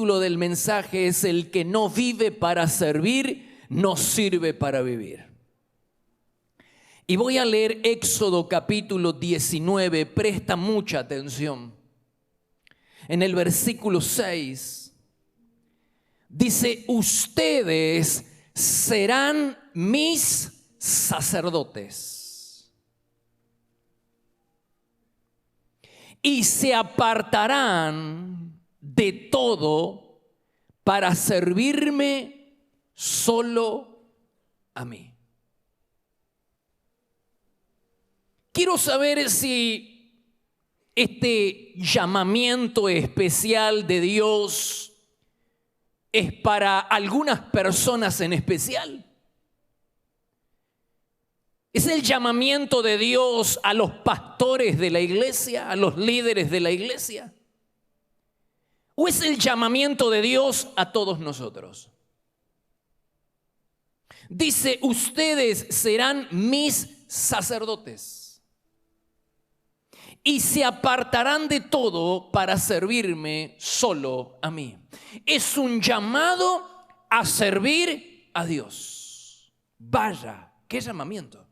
título del mensaje es: el que no vive para servir, no sirve para vivir. Y voy a leer Éxodo capítulo 19, presta mucha atención. En el versículo 6 dice: ustedes serán mis sacerdotes y se apartarán de todo para servirme solo a mí. Quiero saber si este llamamiento especial de Dios es para algunas personas en especial. ¿Es el llamamiento de Dios a los pastores de la iglesia, a los líderes de la iglesia? ¿O es el llamamiento de Dios a todos nosotros? Dice: ustedes serán mis sacerdotes y se apartarán de todo para servirme solo a mí. Es un llamado a servir a Dios. Vaya, qué llamamiento.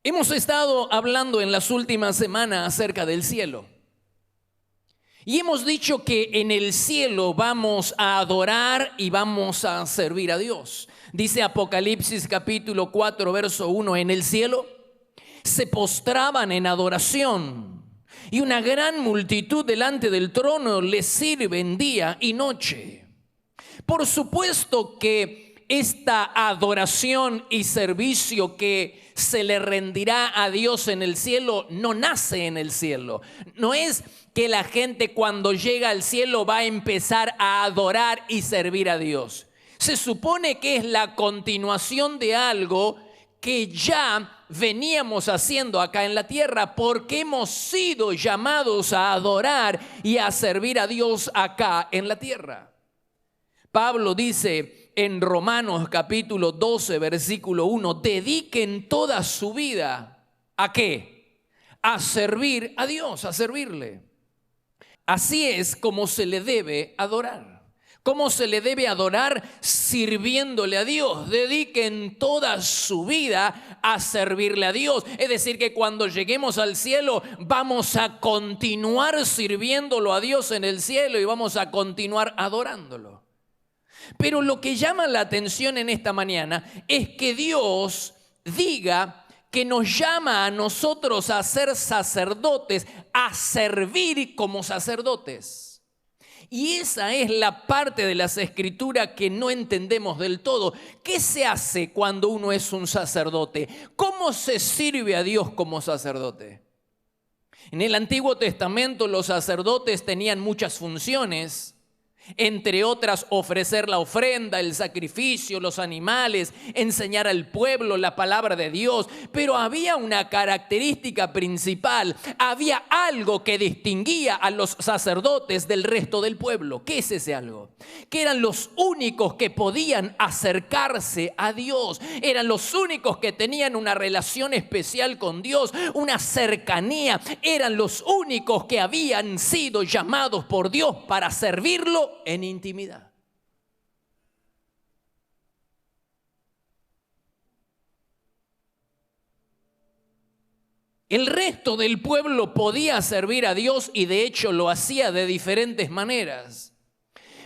Hemos estado hablando en las últimas semanas acerca del cielo. Y hemos dicho que en el cielo vamos a adorar y vamos a servir a Dios. Dice Apocalipsis capítulo 4, verso 1: en el cielo se postraban en adoración y una gran multitud delante del trono les sirven día y noche. Por supuesto que esta adoración y servicio que se le rendirá a Dios en el cielo no nace en el cielo. No es que la gente cuando llega al cielo va a empezar a adorar y servir a Dios. Se supone que es la continuación de algo que ya veníamos haciendo acá en la tierra, porque hemos sido llamados a adorar y a servir a Dios acá en la tierra. Pablo dice en Romanos capítulo 12, versículo 1: dediquen toda su vida ¿a qué? A servir a Dios, a servirle. Así es como se le debe adorar. ¿Cómo se le debe adorar? Sirviéndole a Dios. Dediquen toda su vida a servirle a Dios. Es decir, que cuando lleguemos al cielo vamos a continuar sirviéndolo a Dios en el cielo y vamos a continuar adorándolo. Pero lo que llama la atención en esta mañana es que Dios diga que nos llama a nosotros a ser sacerdotes, a servir como sacerdotes. Y esa es la parte de las Escrituras que no entendemos del todo. ¿Qué se hace cuando uno es un sacerdote? ¿Cómo se sirve a Dios como sacerdote? En el Antiguo Testamento los sacerdotes tenían muchas funciones. Entre otras, ofrecer la ofrenda, el sacrificio, los animales, enseñar al pueblo la palabra de Dios. Pero había una característica principal, había algo que distinguía a los sacerdotes del resto del pueblo. ¿Qué es ese algo? Que eran los únicos que podían acercarse a Dios, eran los únicos que tenían una relación especial con Dios, una cercanía, eran los únicos que habían sido llamados por Dios para servirlo en intimidad. El resto del pueblo podía servir a Dios y de hecho lo hacía de diferentes maneras.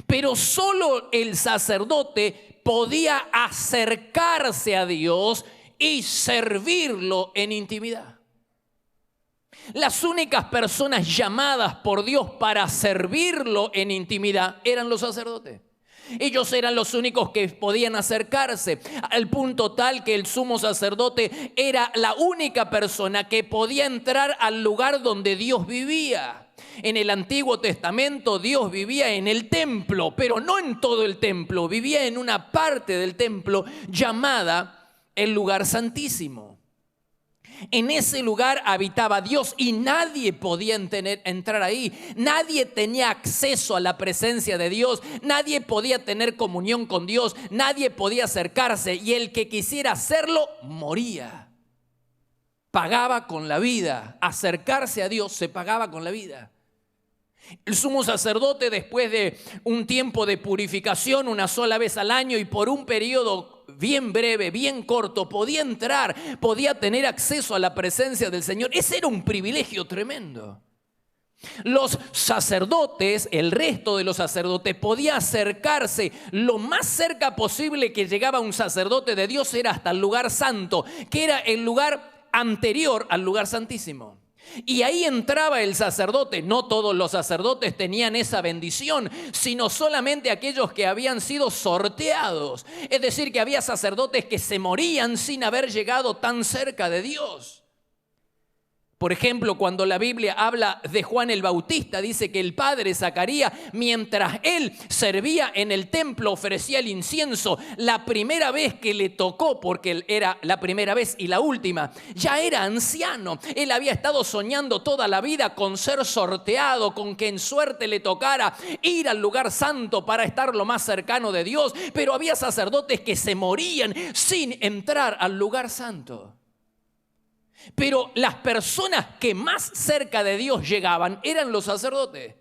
Pero solo el sacerdote podía acercarse a Dios y servirlo en intimidad. Las únicas personas llamadas por Dios para servirlo en intimidad eran los sacerdotes. Ellos eran los únicos que podían acercarse, al punto tal que el sumo sacerdote era la única persona que podía entrar al lugar donde Dios vivía. En el Antiguo Testamento Dios vivía en el templo, pero no en todo el templo, vivía en una parte del templo llamada el lugar santísimo. En ese lugar habitaba Dios y nadie podía entrar ahí. Nadie tenía acceso a la presencia de Dios. Nadie podía tener comunión con Dios. Nadie podía acercarse. Y el que quisiera hacerlo, moría. Pagaba con la vida. Acercarse a Dios se pagaba con la vida. El sumo sacerdote, después de un tiempo de purificación, una sola vez al año y por un periodo bien breve, bien corto, podía entrar, podía tener acceso a la presencia del Señor. Ese era un privilegio tremendo. Los sacerdotes, el resto de los sacerdotes, podía acercarse lo más cerca posible que llegaba un sacerdote de Dios era hasta el lugar santo, que era el lugar anterior al lugar santísimo. Y ahí entraba el sacerdote. No todos los sacerdotes tenían esa bendición, sino solamente aquellos que habían sido sorteados. Es decir, que había sacerdotes que se morían sin haber llegado tan cerca de Dios. Por ejemplo, cuando la Biblia habla de Juan el Bautista, dice que el padre Zacarías, mientras él servía en el templo, ofrecía el incienso. La primera vez que le tocó, porque era la primera vez y la última, ya era anciano. Él había estado soñando toda la vida con ser sorteado, con que en suerte le tocara ir al lugar santo para estar lo más cercano de Dios. Pero había sacerdotes que se morían sin entrar al lugar santo. Pero las personas que más cerca de Dios llegaban eran los sacerdotes.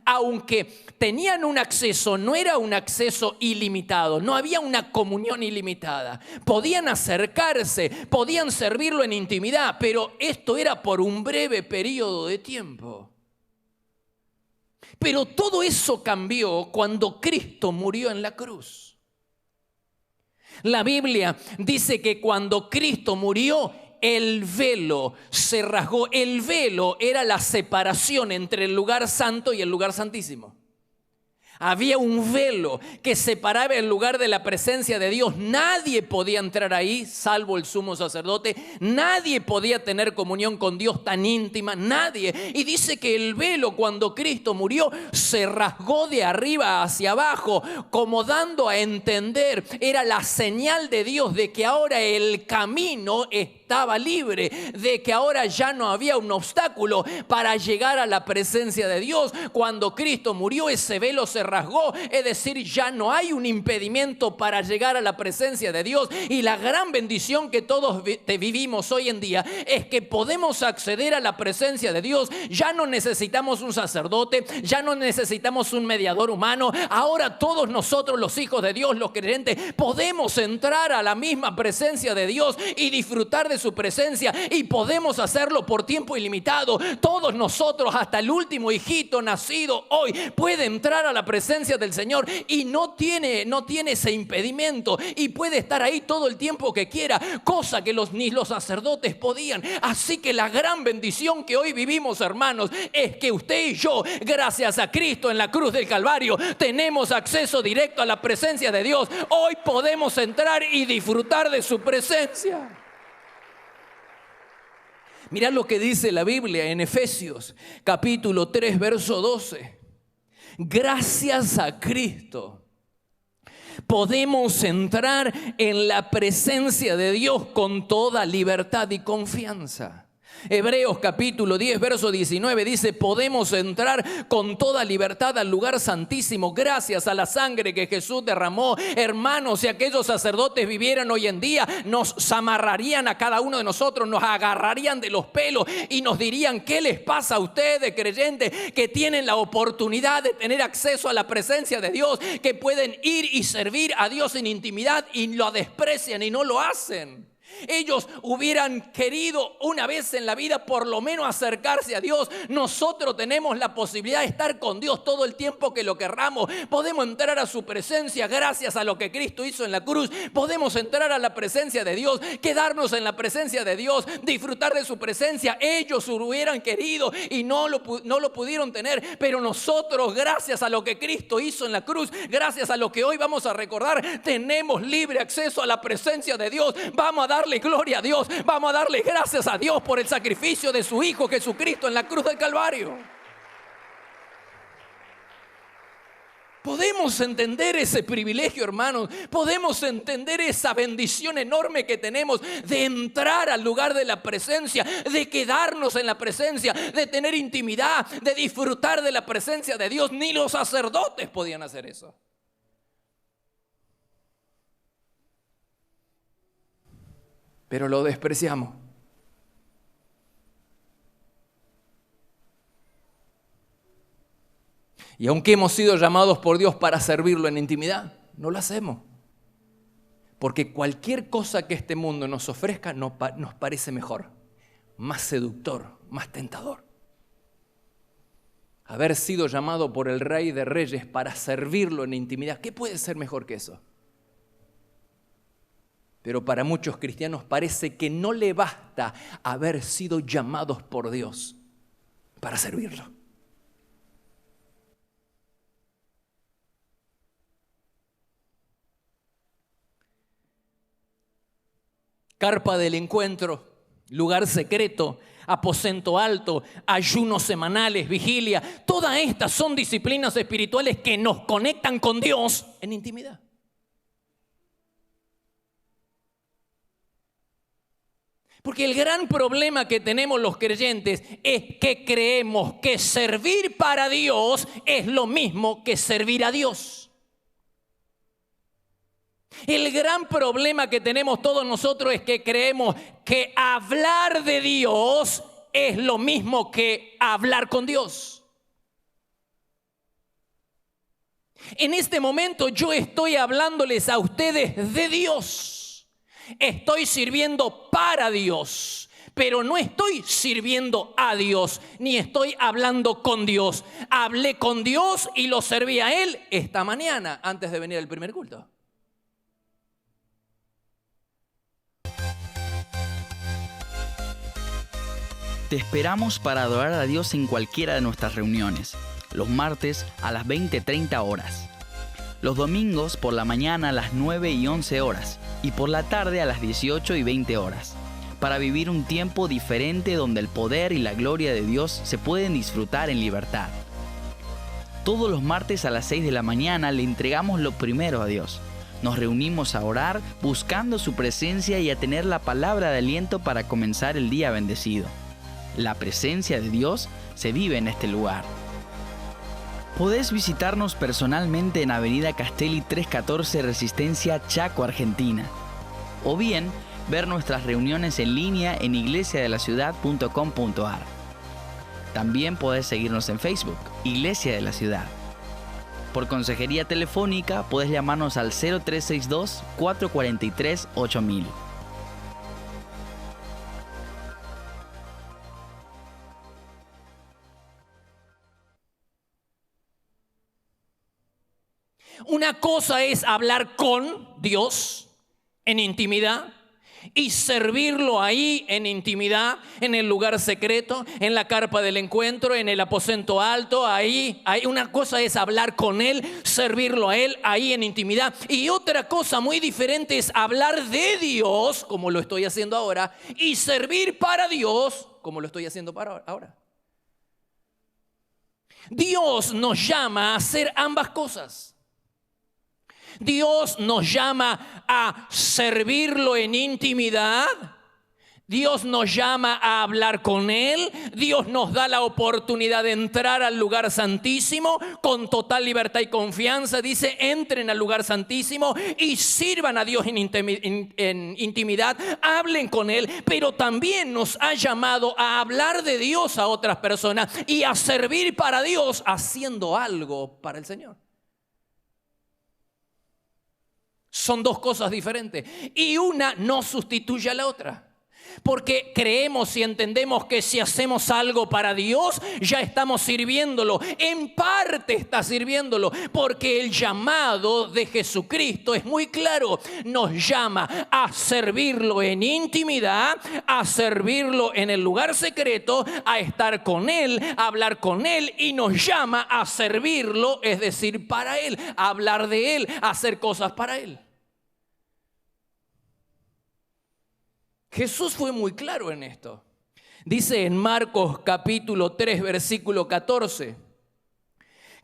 Aunque tenían un acceso, no era un acceso ilimitado, no había una comunión ilimitada. Podían acercarse, podían servirlo en intimidad, pero esto era por un breve periodo de tiempo. Pero todo eso cambió cuando Cristo murió en la cruz. La Biblia dice que cuando Cristo murió, el velo se rasgó. El velo era la separación entre el lugar santo y el lugar santísimo. Había un velo que separaba el lugar de la presencia de Dios. Nadie podía entrar ahí, salvo el sumo sacerdote. Nadie podía tener comunión con Dios tan íntima, nadie. Y dice que el velo, cuando Cristo murió, se rasgó de arriba hacia abajo, como dando a entender, era la señal de Dios de que ahora el camino estaba libre, de que ahora ya no había un obstáculo para llegar a la presencia de Dios. Cuando Cristo murió, ese velo se rasgó, es decir, ya no hay un impedimento para llegar a la presencia de Dios. Y la gran bendición que todos vivimos hoy en día es que podemos acceder a la presencia de Dios. Ya no necesitamos un sacerdote, ya no necesitamos un mediador humano. Ahora todos nosotros, los hijos de Dios, los creyentes, podemos entrar a la misma presencia de Dios y disfrutar de su presencia, y podemos hacerlo por tiempo ilimitado. Todos nosotros, hasta el último hijito nacido hoy, puede entrar a la presencia del Señor y no tiene ese impedimento, y puede estar ahí todo el tiempo que quiera, cosa que ni los sacerdotes podían. Así que la gran bendición que hoy vivimos, hermanos, es que usted y yo, gracias a Cristo en la cruz del Calvario, tenemos acceso directo a la presencia de Dios. Hoy podemos entrar y disfrutar de su presencia. Mirá lo que dice la Biblia en Efesios capítulo 3 verso 12. Gracias a Cristo podemos entrar en la presencia de Dios con toda libertad y confianza. Hebreos capítulo 10 verso 19 dice: podemos entrar con toda libertad al lugar santísimo gracias a la sangre que Jesús derramó. Hermanos, si aquellos sacerdotes vivieran hoy en día, nos zamarrarían a cada uno de nosotros, nos agarrarían de los pelos y nos dirían: ¿qué les pasa a ustedes, creyentes, que tienen la oportunidad de tener acceso a la presencia de Dios, que pueden ir y servir a Dios en intimidad, y lo desprecian y no lo hacen? Ellos hubieran querido una vez en la vida por lo menos acercarse a Dios. Nosotros tenemos la posibilidad de estar con Dios todo el tiempo que lo querramos. Podemos entrar a su presencia gracias a lo que Cristo hizo en la cruz. Podemos entrar a la presencia de Dios, quedarnos en la presencia de Dios, disfrutar de su presencia. Ellos hubieran querido y no lo pudieron tener, pero nosotros, gracias a lo que Cristo hizo en la cruz, gracias a lo que hoy vamos a recordar, tenemos libre acceso a la presencia de Dios. Vamos a darle gloria a Dios, vamos a darle gracias a Dios por el sacrificio de su Hijo Jesucristo en la cruz del Calvario. Podemos entender ese privilegio, hermanos. Podemos entender esa bendición enorme que tenemos de entrar al lugar de la presencia, de quedarnos en la presencia, de tener intimidad, de disfrutar de la presencia de Dios. Ni los sacerdotes podían hacer eso. Pero lo despreciamos. Y aunque hemos sido llamados por Dios para servirlo en intimidad, no lo hacemos. Porque cualquier cosa que este mundo nos ofrezca nos parece mejor, más seductor, más tentador. Haber sido llamado por el Rey de Reyes para servirlo en intimidad, ¿qué puede ser mejor que eso? Pero para muchos cristianos parece que no le basta haber sido llamados por Dios para servirlo. Carpa del encuentro, lugar secreto, aposento alto, ayunos semanales, vigilia. Todas estas son disciplinas espirituales que nos conectan con Dios en intimidad. Porque el gran problema que tenemos los creyentes es que creemos que servir para Dios es lo mismo que servir a Dios. El gran problema que tenemos todos nosotros es que creemos que hablar de Dios es lo mismo que hablar con Dios. En este momento yo estoy hablándoles a ustedes de Dios. Estoy sirviendo para Dios, pero no estoy sirviendo a Dios, ni estoy hablando con Dios. Hablé con Dios y lo serví a Él esta mañana antes de venir al primer culto. Te esperamos para adorar a Dios en cualquiera de nuestras reuniones, los martes a las 20:30 horas, los domingos por la mañana a las 9 y 11 horas y por la tarde a las 18 y 20 horas, para vivir un tiempo diferente donde el poder y la gloria de Dios se pueden disfrutar en libertad. Todos los martes a las 6 de la mañana le entregamos lo primero a Dios. Nos reunimos a orar buscando su presencia y a tener la palabra de aliento para comenzar el día bendecido. La presencia de Dios se vive en este lugar. Podés visitarnos personalmente en Avenida Castelli 314, Resistencia, Chaco, Argentina. O bien, ver nuestras reuniones en línea en iglesiadelaciudad.com.ar. También podés seguirnos en Facebook, Iglesia de la Ciudad. Por consejería telefónica, podés llamarnos al 0362-443-8000. Una cosa es hablar con Dios en intimidad y servirlo ahí en intimidad, en el lugar secreto, en la carpa del encuentro, en el aposento alto. Ahí una cosa es hablar con Él, servirlo a Él ahí en intimidad. Y otra cosa muy diferente es hablar de Dios, como lo estoy haciendo ahora, y servir para Dios, como lo estoy haciendo para ahora. Dios nos llama a hacer ambas cosas. Dios nos llama a servirlo en intimidad. Dios nos llama a hablar con Él. Dios nos da la oportunidad de entrar al lugar santísimo con total libertad y confianza. Dice, entren al lugar santísimo y sirvan a Dios en intimidad. Hablen con Él, pero también nos ha llamado a hablar de Dios a otras personas y a servir para Dios haciendo algo para el Señor. Son dos cosas diferentes y una no sustituye a la otra. Porque creemos y entendemos que si hacemos algo para Dios, ya estamos sirviéndolo. En parte está sirviéndolo, porque el llamado de Jesucristo es muy claro. Nos llama a servirlo en intimidad, a servirlo en el lugar secreto, a estar con Él, a hablar con Él, y nos llama a servirlo, es decir, para Él, a hablar de Él, a hacer cosas para Él. Jesús fue muy claro en esto. Dice en Marcos capítulo 3, versículo 14,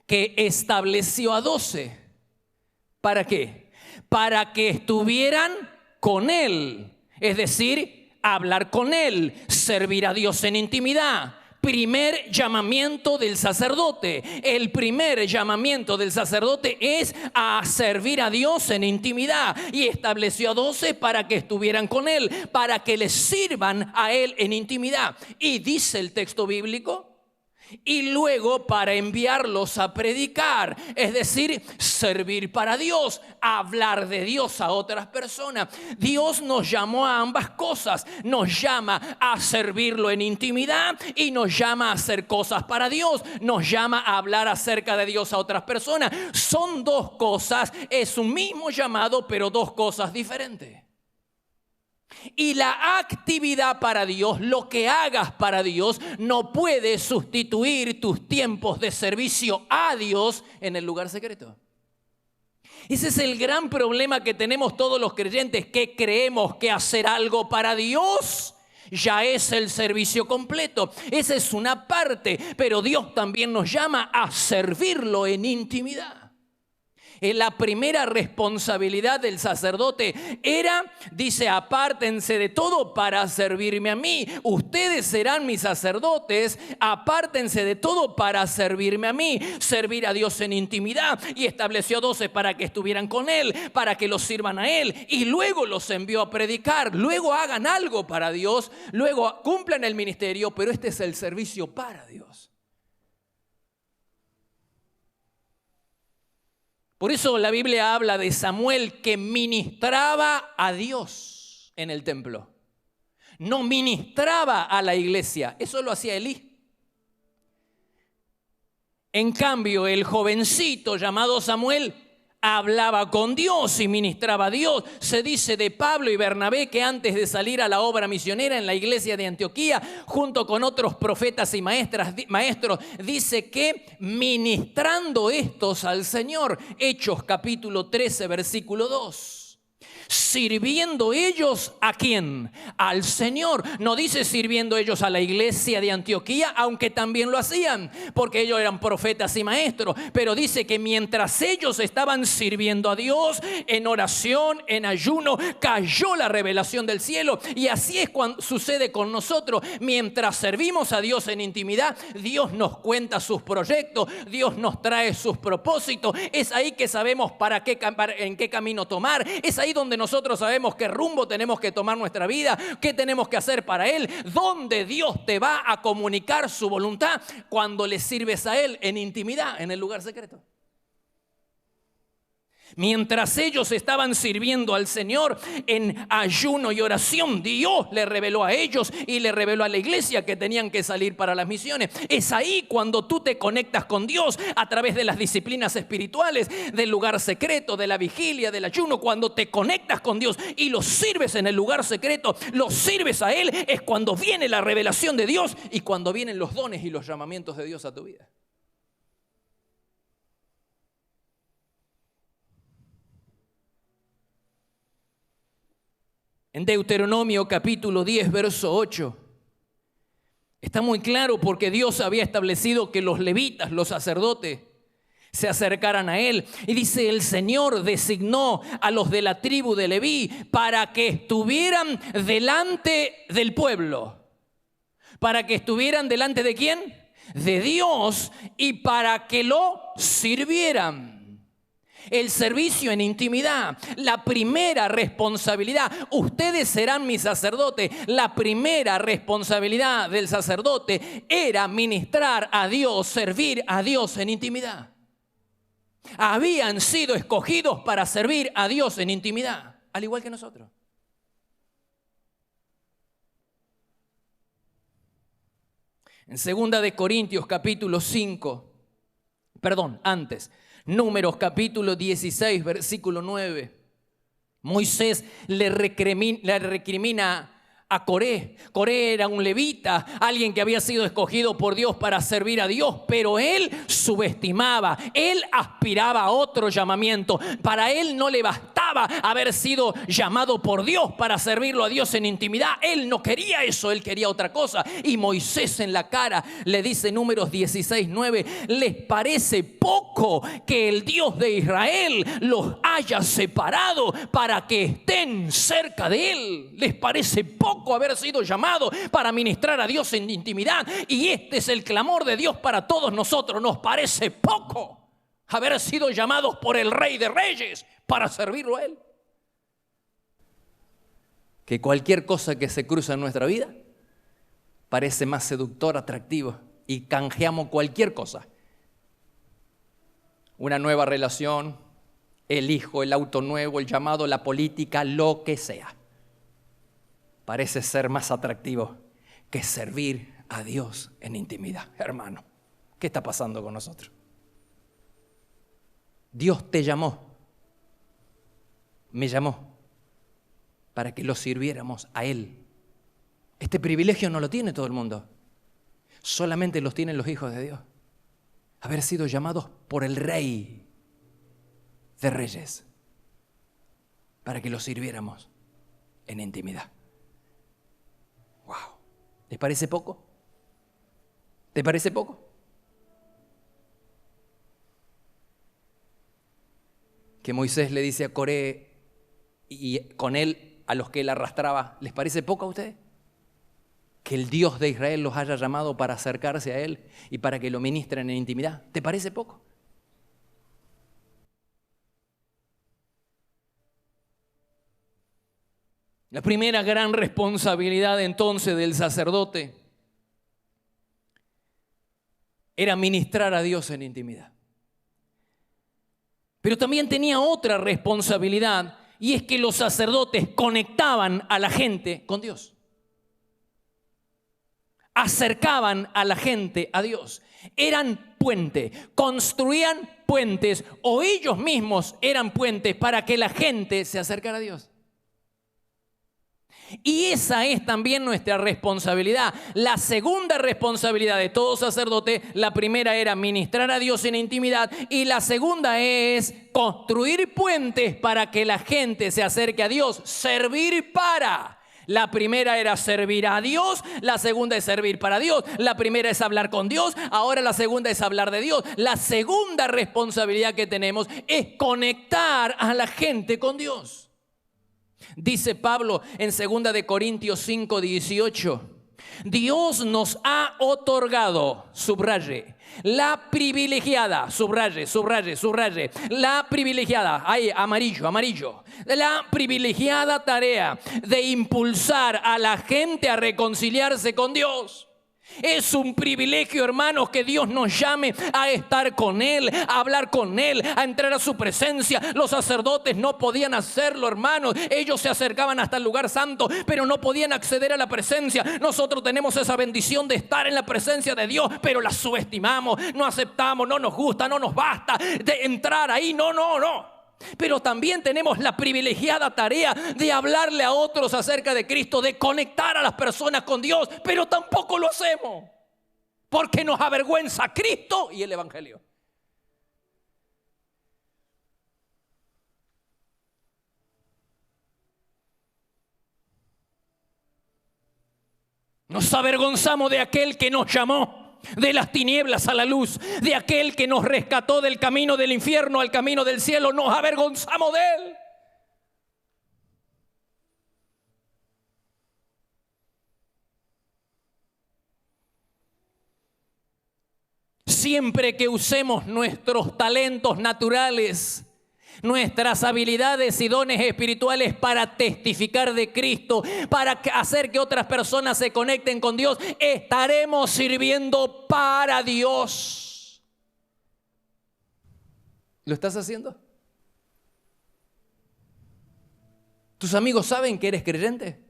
que estableció a 12. ¿Para qué? Para que estuvieran con Él. Es decir, hablar con Él, servir a Dios en intimidad. Primer llamamiento del sacerdote. El primer llamamiento del sacerdote es a servir a Dios en intimidad. Y estableció a 12 para que estuvieran con Él, para que les sirvan a Él en intimidad. Y dice el texto bíblico, y luego para enviarlos a predicar, es decir, servir para Dios, hablar de Dios a otras personas. Dios nos llamó a ambas cosas, nos llama a servirlo en intimidad y nos llama a hacer cosas para Dios, nos llama a hablar acerca de Dios a otras personas. Son dos cosas, es un mismo llamado, pero dos cosas diferentes. Y la actividad para Dios, lo que hagas para Dios, no puede sustituir tus tiempos de servicio a Dios en el lugar secreto. Ese es el gran problema que tenemos todos los creyentes, que creemos que hacer algo para Dios ya es el servicio completo. Esa es una parte, pero Dios también nos llama a servirlo en intimidad. La primera responsabilidad del sacerdote era, dice, apártense de todo para servirme a mí. Ustedes serán mis sacerdotes, apártense de todo para servirme a mí. Servir a Dios en intimidad. Y estableció 12 para que estuvieran con Él, para que los sirvan a Él. Y luego los envió a predicar. Luego hagan algo para Dios, luego cumplan el ministerio, pero este es el servicio para Dios. Por eso la Biblia habla de Samuel que ministraba a Dios en el templo. No ministraba a la iglesia, eso lo hacía Elí. En cambio, el jovencito llamado Samuel hablaba con Dios y ministraba a Dios. Se dice de Pablo y Bernabé que antes de salir a la obra misionera en la iglesia de Antioquía, junto con otros profetas y maestros, dice que ministrando estos al Señor, Hechos capítulo 13, versículo 2. Sirviendo ellos ¿a quién? Al Señor. No dice sirviendo ellos a la iglesia de Antioquía, aunque también lo hacían, porque ellos eran profetas y maestros. Pero dice que mientras ellos estaban sirviendo a Dios en oración, en ayuno, cayó la revelación del cielo. Y así es cuando sucede con nosotros. Mientras servimos a Dios en intimidad, Dios nos cuenta sus proyectos, Dios nos trae sus propósitos. Es ahí que sabemos en qué camino tomar. Es ahí donde nosotros sabemos qué rumbo tenemos que tomar nuestra vida, qué tenemos que hacer para Él, dónde Dios te va a comunicar su voluntad cuando le sirves a Él en intimidad, en el lugar secreto. Mientras ellos estaban sirviendo al Señor en ayuno y oración, Dios le reveló a ellos y le reveló a la iglesia que tenían que salir para las misiones. Es ahí cuando tú te conectas con Dios a través de las disciplinas espirituales, del lugar secreto, de la vigilia, del ayuno. Cuando te conectas con Dios y lo sirves en el lugar secreto, lo sirves a Él, es cuando viene la revelación de Dios y cuando vienen los dones y los llamamientos de Dios a tu vida. En Deuteronomio capítulo 10, verso 8, está muy claro porque Dios había establecido que los levitas, los sacerdotes, se acercaran a Él. Y dice, el Señor designó a los de la tribu de Leví para que estuvieran delante del pueblo. ¿Para que estuvieran delante de quién? De Dios, y para que lo sirvieran. El servicio en intimidad, la primera responsabilidad. Ustedes serán mis sacerdotes. La primera responsabilidad del sacerdote era ministrar a Dios, servir a Dios en intimidad. Habían sido escogidos para servir a Dios en intimidad, al igual que nosotros. En 2 de Corintios capítulo 5, Números capítulo 16, versículo 9. Moisés le recrimina a Coré. Coré era un levita, alguien que había sido escogido por Dios para servir a Dios, pero él subestimaba, él aspiraba a otro llamamiento. Para él no le bastaba haber sido llamado por Dios para servirlo a Dios en intimidad. Él no quería eso, él quería otra cosa. Y Moisés en la cara le dice, Números 16, 9, ¿les parece poco que el Dios de Israel los haya separado para que estén cerca de Él? ¿Les parece poco haber sido llamado para ministrar a Dios en intimidad? Y este es el clamor de Dios para todos nosotros. Nos parece poco haber sido llamados por el Rey de Reyes para servirlo a Él. Que cualquier cosa que se cruza en nuestra vida parece más seductor, atractivo y canjeamos cualquier cosa. Una nueva relación, el hijo, el auto nuevo, el llamado, la política, lo que sea. Parece ser más atractivo que servir a Dios en intimidad. Hermano, ¿qué está pasando con nosotros? Dios te llamó, me llamó para que lo sirviéramos a Él. Este privilegio no lo tiene todo el mundo. Solamente los tienen los hijos de Dios. Haber sido llamados por el Rey de Reyes para que lo sirviéramos en intimidad. Wow. ¿Les parece poco? ¿Te parece poco? Que Moisés le dice a Coré y con él a los que él arrastraba, ¿les parece poco a ustedes? Que el Dios de Israel los haya llamado para acercarse a Él y para que lo ministren en intimidad. ¿Te parece poco? La primera gran responsabilidad entonces del sacerdote era ministrar a Dios en intimidad. Pero también tenía otra responsabilidad, y es que los sacerdotes conectaban a la gente con Dios. Acercaban a la gente a Dios. Eran puente, construían puentes o ellos mismos eran puentes para que la gente se acercara a Dios. Y esa es también nuestra responsabilidad. La segunda responsabilidad de todo sacerdote, la primera era ministrar a Dios en intimidad y la segunda es construir puentes para que la gente se acerque a Dios, servir para. La primera era servir a Dios, la segunda es servir para Dios, la primera es hablar con Dios, ahora la segunda es hablar de Dios. La segunda responsabilidad que tenemos es conectar a la gente con Dios. Dice Pablo en 2 de Corintios 5:18, Dios nos ha otorgado, subraye, la privilegiada, subraye, la privilegiada, ahí, amarillo, la privilegiada tarea de impulsar a la gente a reconciliarse con Dios. Es un privilegio, hermanos, que Dios nos llame a estar con Él, a hablar con Él, a entrar a su presencia. Los sacerdotes no podían hacerlo, hermanos. Ellos se acercaban hasta el lugar santo, pero no podían acceder a la presencia. Nosotros tenemos esa bendición de estar en la presencia de Dios, pero la subestimamos, no aceptamos, no nos gusta, no nos basta de entrar ahí. No. Pero también tenemos la privilegiada tarea de hablarle a otros acerca de Cristo, de conectar a las personas con Dios, pero tampoco lo hacemos porque nos avergüenza Cristo y el Evangelio. Nos avergonzamos de aquel que nos llamó de las tinieblas a la luz, de aquel que nos rescató del camino del infierno al camino del cielo. Nos avergonzamos de Él. Siempre que usemos nuestros talentos naturales, nuestras habilidades y dones espirituales para testificar de Cristo, para hacer que otras personas se conecten con Dios, estaremos sirviendo para Dios. ¿Lo estás haciendo? ¿Tus amigos saben que eres creyente?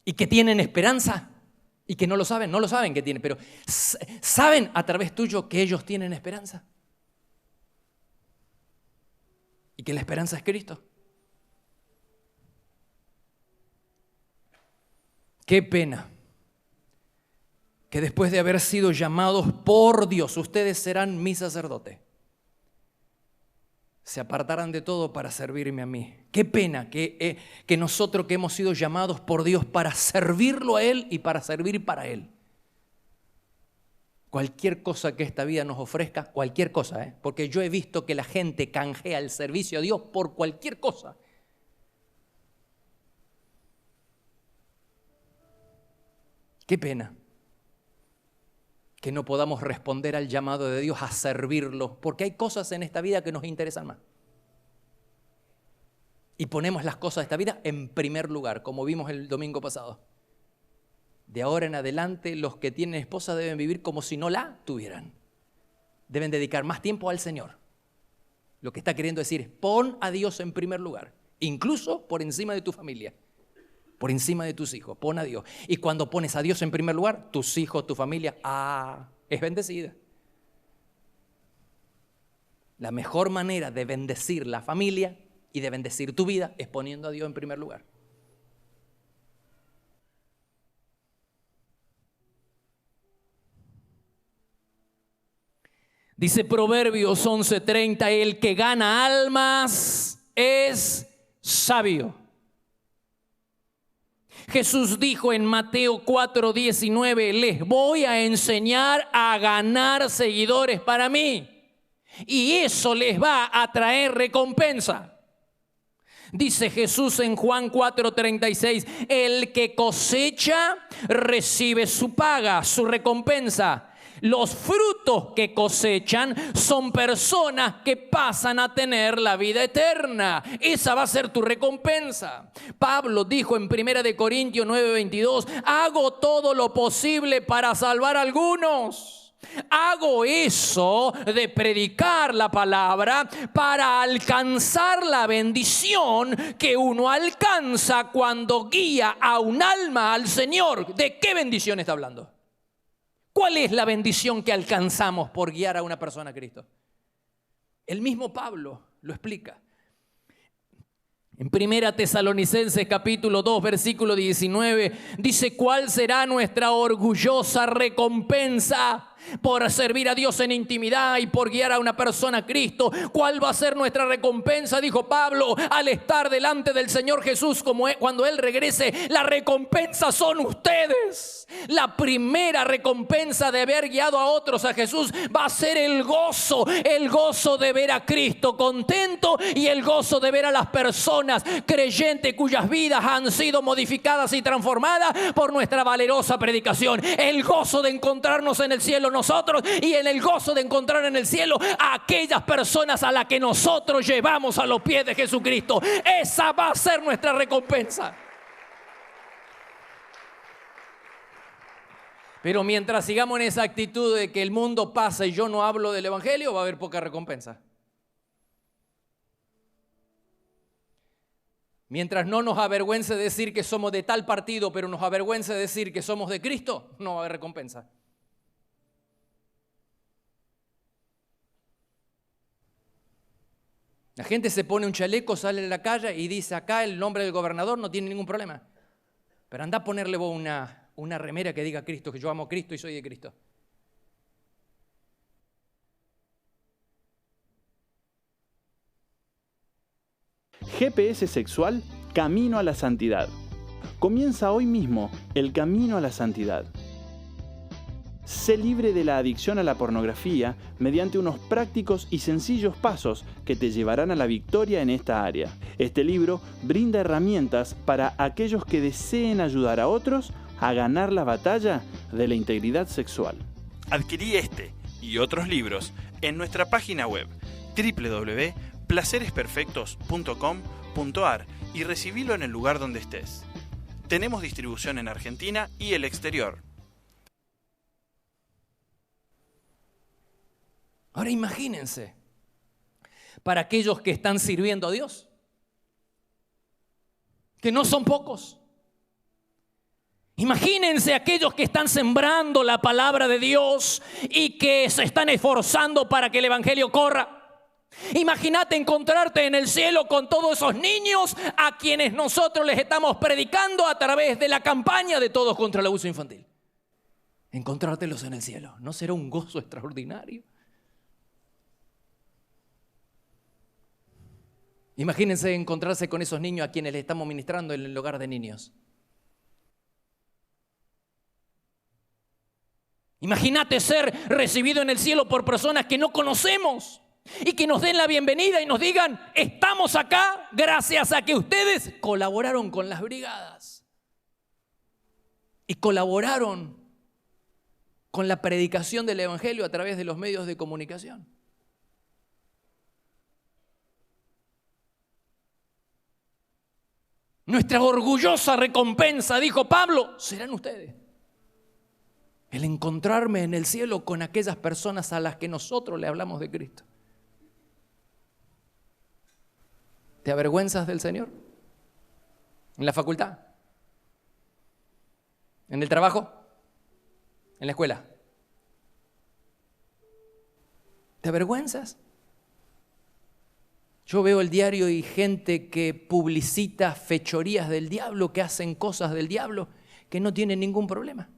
¿Y que tienen esperanza? ¿Y que no lo saben? No lo saben que tienen, pero ¿saben a través tuyo que ellos tienen esperanza? Y que la esperanza es Cristo. Qué pena que después de haber sido llamados por Dios, ustedes serán mi sacerdote, se apartaran de todo para servirme a mí. Qué pena que nosotros que hemos sido llamados por Dios para servirlo a Él y para servir para Él. Cualquier cosa que esta vida nos ofrezca, cualquier cosa, porque yo he visto que la gente canjea el servicio a Dios por cualquier cosa. Qué pena que no podamos responder al llamado de Dios a servirlo, porque hay cosas en esta vida que nos interesan más. Y ponemos las cosas de esta vida en primer lugar, como vimos el domingo pasado. De ahora en adelante, los que tienen esposa deben vivir como si no la tuvieran. Deben dedicar más tiempo al Señor. Lo que está queriendo decir es, pon a Dios en primer lugar, incluso por encima de tu familia, por encima de tus hijos, pon a Dios. Y cuando pones a Dios en primer lugar, tus hijos, tu familia, es bendecida. La mejor manera de bendecir la familia y de bendecir tu vida es poniendo a Dios en primer lugar. Dice Proverbios 11:30, el que gana almas es sabio. Jesús dijo en Mateo 4:19, les voy a enseñar a ganar seguidores para mí. Y eso les va a traer recompensa. Dice Jesús en Juan 4:36, el que cosecha recibe su paga, su recompensa. Los frutos que cosechan son personas que pasan a tener la vida eterna. Esa va a ser tu recompensa. Pablo dijo en 1 Corintios 9:22, hago todo lo posible para salvar a algunos. Hago eso de predicar la palabra para alcanzar la bendición que uno alcanza cuando guía a un alma al Señor. ¿De qué bendición está hablando? ¿Cuál es la bendición que alcanzamos por guiar a una persona a Cristo? El mismo Pablo lo explica. En 1 Tesalonicenses capítulo 2 versículo 19 dice, ¿cuál será nuestra orgullosa recompensa por servir a Dios en intimidad y por guiar a una persona a Cristo? ¿Cuál va a ser nuestra recompensa? Dijo Pablo, al estar delante del Señor Jesús cuando Él regrese. La recompensa son ustedes. La primera recompensa de haber guiado a otros a Jesús va a ser el gozo de ver a Cristo contento y el gozo de ver a las personas creyentes cuyas vidas han sido modificadas y transformadas por nuestra valerosa predicación. El gozo de encontrarnos en el cielo nosotros y en el gozo de encontrar en el cielo a aquellas personas a las que nosotros llevamos a los pies de Jesucristo. Esa va a ser nuestra recompensa. Pero mientras sigamos en esa actitud de que el mundo pasa y yo no hablo del evangelio, va a haber poca recompensa. Mientras no nos avergüence decir que somos de tal partido, pero nos avergüence decir que somos de Cristo, no va a haber recompensa. La gente se pone un chaleco, sale a la calle y dice, acá el nombre del gobernador no tiene ningún problema. Pero anda a ponerle vos una remera que diga Cristo, que yo amo a Cristo y soy de Cristo. GPS Sexual, Camino a la Santidad. Comienza hoy mismo el camino a la santidad. Sé libre de la adicción a la pornografía mediante unos prácticos y sencillos pasos que te llevarán a la victoria en esta área. Este libro brinda herramientas para aquellos que deseen ayudar a otros a ganar la batalla de la integridad sexual. Adquirí este y otros libros en nuestra página web www.placeresperfectos.com.ar y recibilo en el lugar donde estés. Tenemos distribución en Argentina y el exterior. Ahora imagínense, para aquellos que están sirviendo a Dios, que no son pocos. Imagínense aquellos que están sembrando la palabra de Dios y que se están esforzando para que el evangelio corra. Imagínate encontrarte en el cielo con todos esos niños a quienes nosotros les estamos predicando a través de la campaña de Todos contra el Abuso Infantil. Encontrártelos en el cielo, ¿no será un gozo extraordinario? Imagínense encontrarse con esos niños a quienes les estamos ministrando en el hogar de niños. Imagínate ser recibido en el cielo por personas que no conocemos y que nos den la bienvenida y nos digan, estamos acá gracias a que ustedes colaboraron con las brigadas y colaboraron con la predicación del evangelio a través de los medios de comunicación. Nuestra orgullosa recompensa, dijo Pablo, serán ustedes. el encontrarme en el cielo con aquellas personas a las que nosotros le hablamos de Cristo. ¿Te avergüenzas del Señor? ¿En la facultad? ¿En el trabajo? ¿En la escuela? ¿Te avergüenzas? Yo veo el diario y gente que publicita fechorías del diablo, que hacen cosas del diablo, que no tienen ningún problema.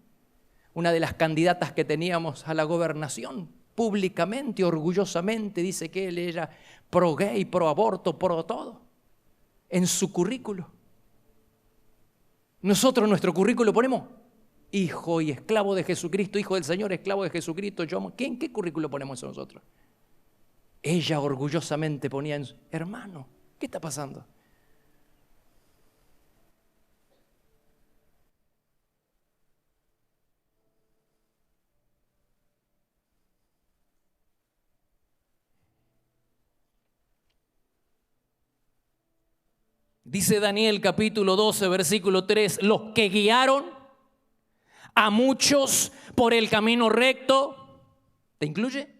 Una de las candidatas que teníamos a la gobernación, públicamente, orgullosamente, dice que él era pro gay, pro aborto, pro todo, en su currículo. Nosotros en nuestro currículo ponemos hijo y esclavo de Jesucristo, hijo del Señor, esclavo de Jesucristo. ¿En qué currículo ponemos eso nosotros? Ella orgullosamente ponía en hermano, ¿qué está pasando? Dice Daniel capítulo 12, versículo 3, los que guiaron a muchos por el camino recto, ¿te incluye?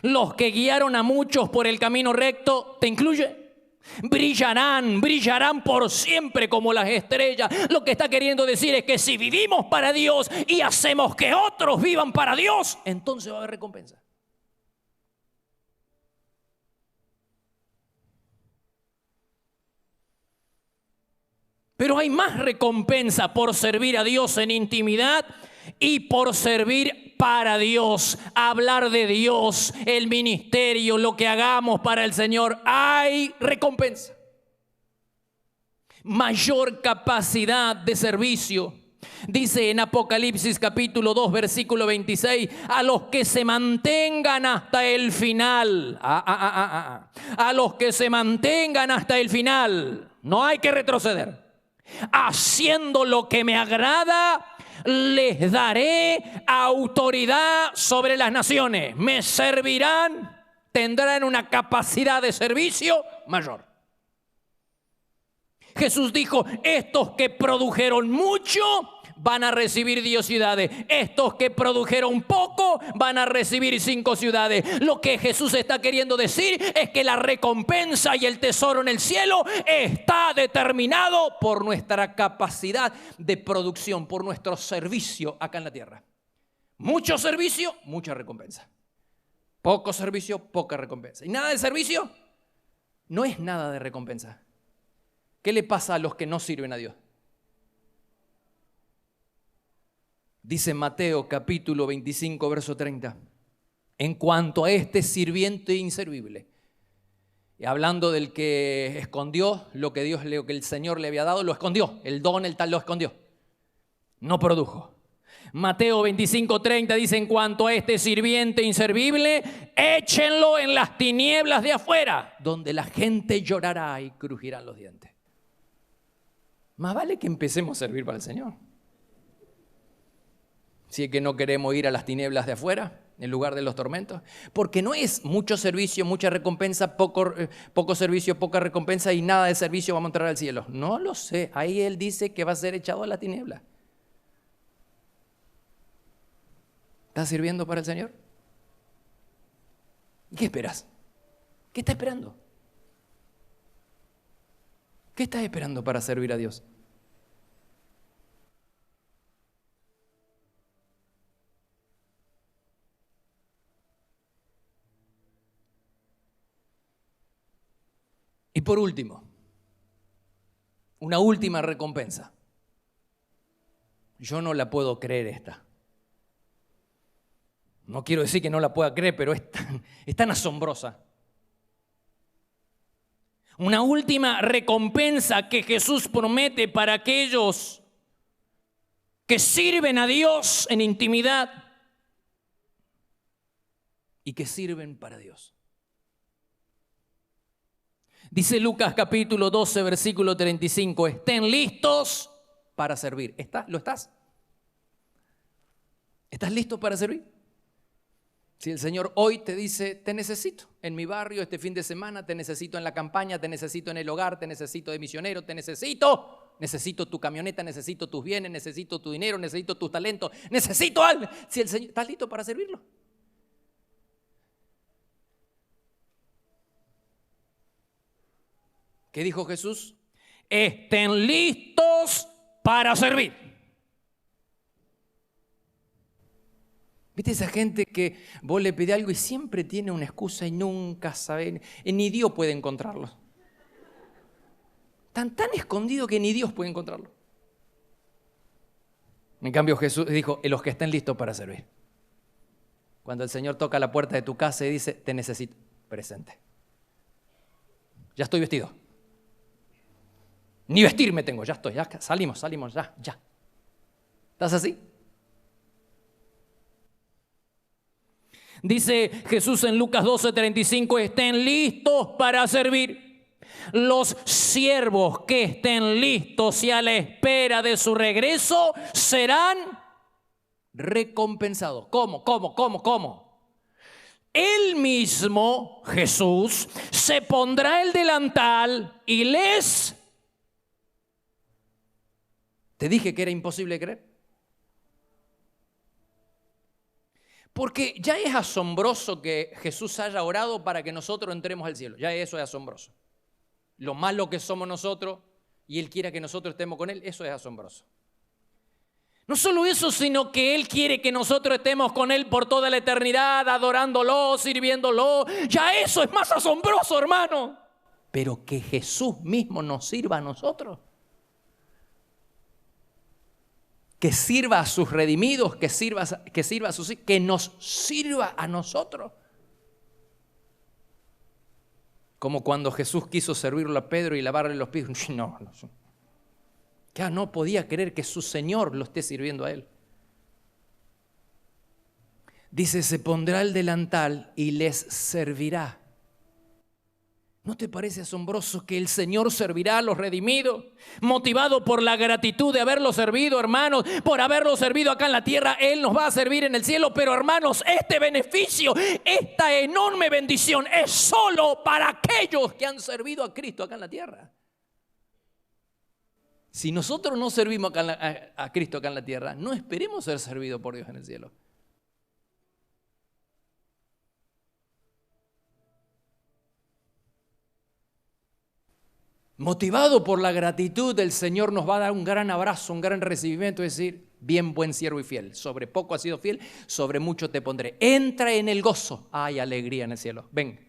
Los que guiaron a muchos por el camino recto, ¿te incluye? Brillarán por siempre como las estrellas. Lo que está queriendo decir es que si vivimos para Dios y hacemos que otros vivan para Dios, entonces va a haber recompensa. Pero hay más recompensa por servir a Dios en intimidad y por servir para Dios, hablar de Dios, el ministerio, lo que hagamos para el Señor. Hay recompensa. Mayor capacidad de servicio. Dice en Apocalipsis capítulo 2, versículo 26, a los que se mantengan hasta el final. A los que se mantengan hasta el final. No hay que retroceder. Haciendo lo que me agrada, les daré autoridad sobre las naciones. Me servirán, tendrán una capacidad de servicio mayor. Jesús dijo, estos que produjeron mucho van a recibir 10 ciudades. Estos que produjeron poco van a recibir 5 ciudades. Lo que Jesús está queriendo decir es que la recompensa y el tesoro en el cielo está determinado por nuestra capacidad de producción, por nuestro servicio acá en la tierra. Mucho servicio, mucha recompensa. Poco servicio, poca recompensa. ¿Y nada de servicio? No es nada de recompensa. ¿Qué le pasa a los que no sirven a Dios? Dice Mateo capítulo 25, verso 30. En cuanto a este sirviente inservible, y hablando del que escondió lo que el Señor le había dado, lo escondió. El don, el tal lo escondió. No produjo. Mateo 25, 30 dice, en cuanto a este sirviente inservible, échenlo en las tinieblas de afuera, donde la gente llorará y crujirán los dientes. Más vale que empecemos a servir para el Señor. Si es que no queremos ir a las tinieblas de afuera, en lugar de los tormentos. Porque no es mucho servicio, mucha recompensa, poco servicio, poca recompensa y nada de servicio, vamos a entrar al cielo. No lo sé. Ahí Él dice que va a ser echado a la tiniebla. ¿Estás sirviendo para el Señor? ¿Qué esperas? ¿Qué estás esperando? ¿Qué estás esperando para servir a Dios? Y por último, una última recompensa. Yo no la puedo creer esta. No quiero decir que no la pueda creer, pero es tan asombrosa. Una última recompensa que Jesús promete para aquellos que sirven a Dios en intimidad y que sirven para Dios. Dice Lucas capítulo 12, versículo 35, estén listos para servir. ¿Lo estás? ¿Estás listo para servir? Si el Señor hoy te dice, te necesito en mi barrio este fin de semana, te necesito en la campaña, te necesito en el hogar, te necesito de misionero, te necesito. Necesito tu camioneta, necesito tus bienes, necesito tu dinero, necesito tus talentos, necesito algo. Si el Señor, ¿estás listo para servirlo? ¿Qué dijo Jesús? Estén listos para servir. ¿Viste esa gente que vos le pedís algo y siempre tiene una excusa y nunca sabe? Ni Dios puede encontrarlo. Tan escondido que ni Dios puede encontrarlo. En cambio Jesús dijo, los que estén listos para servir. Cuando el Señor toca la puerta de tu casa y dice, te necesito, presente. Ya estoy vestido. Ni vestirme tengo, ya estoy, ya salimos, ya. ¿Estás así? Dice Jesús en Lucas 12:35, estén listos para servir. Los siervos que estén listos y a la espera de su regreso serán recompensados. ¿Cómo? Él mismo, Jesús, se pondrá el delantal y les... ¿Te dije que era imposible creer? Porque ya es asombroso que Jesús haya orado para que nosotros entremos al cielo. Ya eso es asombroso. Lo malo que somos nosotros y Él quiera que nosotros estemos con Él, eso es asombroso. No solo eso, sino que Él quiere que nosotros estemos con Él por toda la eternidad, adorándolo, sirviéndolo. Ya eso es más asombroso, hermano. Pero que Jesús mismo nos sirva a nosotros. Que sirva a sus redimidos, que sirva a sus hijos, que nos sirva a nosotros. Como cuando Jesús quiso servirle a Pedro y lavarle los pies. No. Ya no podía creer que su Señor lo esté sirviendo a él. Dice, se pondrá el delantal y les servirá. ¿No te parece asombroso que el Señor servirá a los redimidos? Motivado por la gratitud de haberlo servido, hermanos, por haberlo servido acá en la tierra, Él nos va a servir en el cielo. Pero hermanos, este beneficio, esta enorme bendición es solo para aquellos que han servido a Cristo acá en la tierra. Si nosotros no servimos a Cristo acá en la tierra, no esperemos ser servidos por Dios en el cielo. Motivado por la gratitud, el Señor nos va a dar un gran abrazo, un gran recibimiento, es decir, bien, buen siervo y fiel. Sobre poco has sido fiel, sobre mucho te pondré. Entra en el gozo. Hay alegría en el cielo. Ven.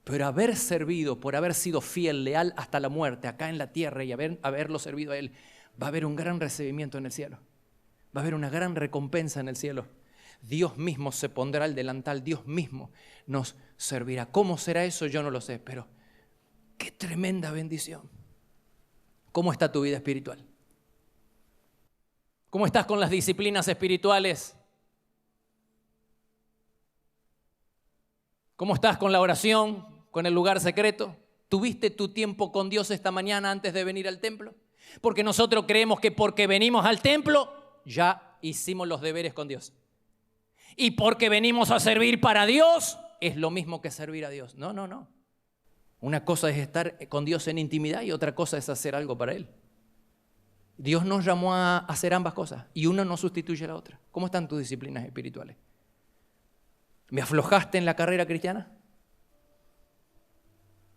Pero haber servido, por haber sido fiel, leal hasta la muerte, acá en la tierra y haberlo servido a Él, va a haber un gran recibimiento en el cielo. Va a haber una gran recompensa en el cielo. Dios mismo se pondrá el delantal, Dios mismo nos servirá. ¿Cómo será eso? Yo no lo sé, pero qué tremenda bendición. ¿Cómo está tu vida espiritual? ¿Cómo estás con las disciplinas espirituales? ¿Cómo estás con la oración, con el lugar secreto? ¿Tuviste tu tiempo con Dios esta mañana antes de venir al templo? Porque nosotros creemos que porque venimos al templo ya hicimos los deberes con Dios. Y porque venimos a servir para Dios es lo mismo que servir a Dios. No. Una cosa es estar con Dios en intimidad y otra cosa es hacer algo para Él. Dios nos llamó a hacer ambas cosas y una no sustituye a la otra. ¿Cómo están tus disciplinas espirituales? ¿Me aflojaste en la carrera cristiana?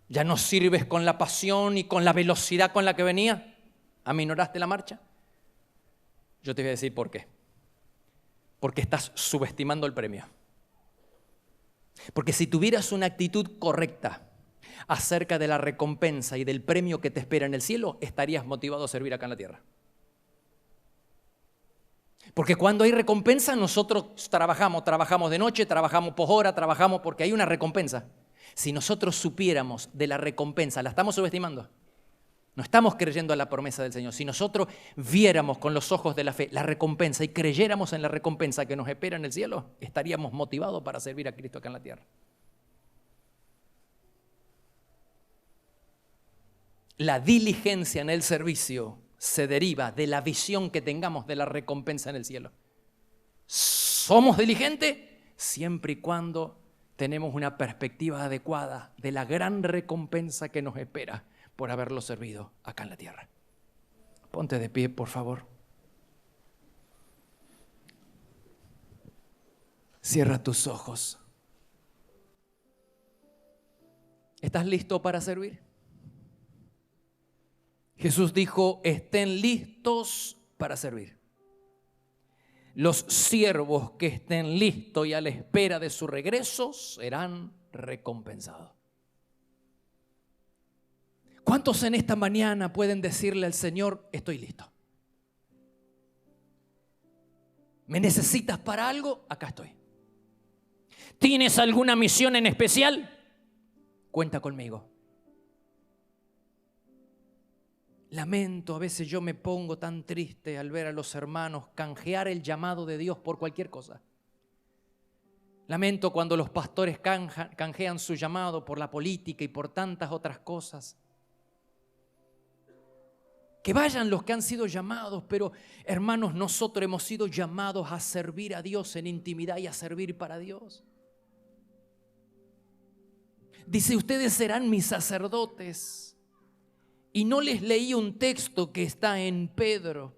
¿Ya no sirves con la pasión y con la velocidad con la que venía? ¿Aminoraste la marcha? Yo te voy a decir por qué. Porque estás subestimando el premio. Porque si tuvieras una actitud correcta acerca de la recompensa y del premio que te espera en el cielo, estarías motivado a servir acá en la tierra. Porque cuando hay recompensa, nosotros trabajamos de noche, trabajamos por hora, trabajamos porque hay una recompensa. Si nosotros supiéramos de la recompensa, la estamos subestimando. No estamos creyendo a la promesa del Señor. Si nosotros viéramos con los ojos de la fe la recompensa y creyéramos en la recompensa que nos espera en el cielo, estaríamos motivados para servir a Cristo acá en la tierra. La diligencia en el servicio se deriva de la visión que tengamos de la recompensa en el cielo. ¿Somos diligentes? Siempre y cuando tenemos una perspectiva adecuada de la gran recompensa que nos espera por haberlo servido acá en la tierra. Ponte de pie, por favor. Cierra tus ojos. ¿Estás listo para servir? Jesús dijo, estén listos para servir. Los siervos que estén listos y a la espera de su regreso serán recompensados. ¿Cuántos en esta mañana pueden decirle al Señor, estoy listo? ¿Me necesitas para algo? Acá estoy. ¿Tienes alguna misión en especial? Cuenta conmigo. Lamento, a veces yo me pongo tan triste al ver a los hermanos canjear el llamado de Dios por cualquier cosa. Lamento cuando los pastores canjean su llamado por la política y por tantas otras cosas. Que vayan los que han sido llamados, pero hermanos, nosotros hemos sido llamados a servir a Dios en intimidad y a servir para Dios. Dice, ustedes serán mis sacerdotes. Y no les leí un texto que está en Pedro.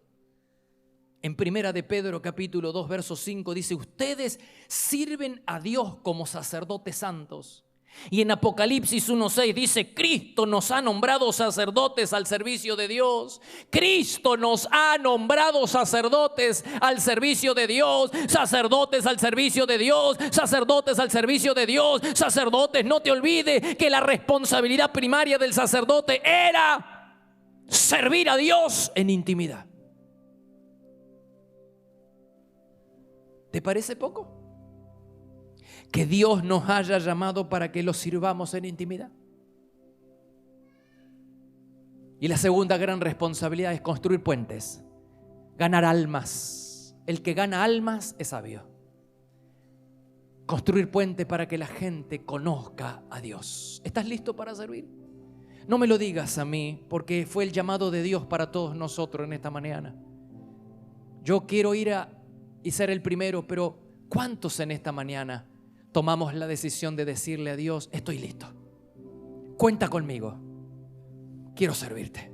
En Primera de Pedro, capítulo 2, verso 5, dice, ustedes sirven a Dios como sacerdotes santos. Y en Apocalipsis 1:6 dice, Cristo nos ha nombrado sacerdotes al servicio de Dios. Cristo nos ha nombrado sacerdotes al servicio de Dios. Sacerdotes al servicio de Dios. Sacerdotes al servicio de Dios. Sacerdotes, no te olvides que la responsabilidad primaria del sacerdote era servir a Dios en intimidad. ¿Te parece poco? Que Dios nos haya llamado para que lo sirvamos en intimidad. Y la segunda gran responsabilidad es construir puentes, ganar almas. El que gana almas es sabio. Construir puentes para que la gente conozca a Dios. ¿Estás listo para servir? No me lo digas a mí, porque fue el llamado de Dios para todos nosotros en esta mañana. Yo quiero ir y ser el primero, pero ¿cuántos en esta mañana tomamos la decisión de decirle a Dios, estoy listo, cuenta conmigo, quiero servirte?